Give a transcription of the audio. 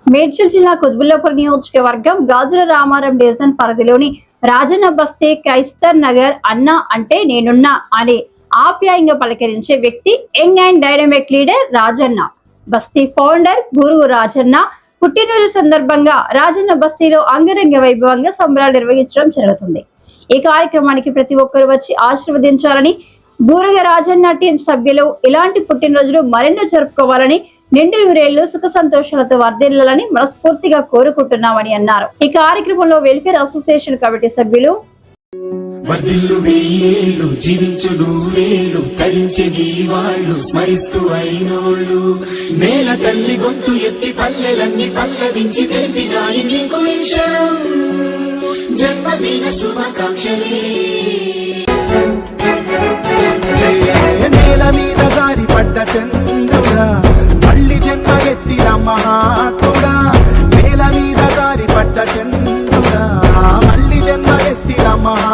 మేడ్చల్ జిల్లా కుత్బుల్లాపూర్ నియోజకవర్గం గాజుల రామారం డివిజన్ పరిధిలోని రాజన్న బస్తీ క్రైస్తర్ నగర్ అన్న అంటే నేనున్నా అనే ఆప్యాయంగా పలకరించే వ్యక్తి young and dynamic leader Rajanna బస్తీ ఫౌండర్ గురువు రాజన్న పుట్టినరోజు సందర్భంగా రాజన్న బస్తీలో అంగరంగ వైభవంగా సంబరాలు నిర్వహించడం జరుగుతుంది. ఈ కార్యక్రమానికి ప్రతి ఒక్కరు వచ్చి ఆశీర్వదించాలని, బూరగ రాజన్న టీం సభ్యులు ఇలాంటి పుట్టినరోజులు మరెన్నో జరుపుకోవాలని, నిండు నూరేళ్లు సుఖ సంతోషాలతో వర్ధిల్లాలని మనస్ఫూర్తిగా కోరుకుంటున్నామని అన్నారు. ఈ కార్యక్రమంలో వెల్ఫేర్ అసోసియేషన్ కమిటీ సభ్యులు వర్ధిల్లు వెయ్యేళ్ళు జీవించు నూరేళ్ళు తరించి నీ వాళ్ళు స్మరిస్తూ అయినోళ్ళు నేల తల్లి గొంతు ఎత్తి పల్లెలన్నీ పల్లవించి తెలిపినాయి నీకు జన్మదిన శుభాకాంక్షలే. నేల మీద జారి పడ్డ చంద్రుడా మళ్ళీ జన్మ ఎత్తిన మహాత్ముడా, నేల మీద జారి పడ్డ చంద్రుడా మళ్ళీ జన్మ ఎత్తిన మహా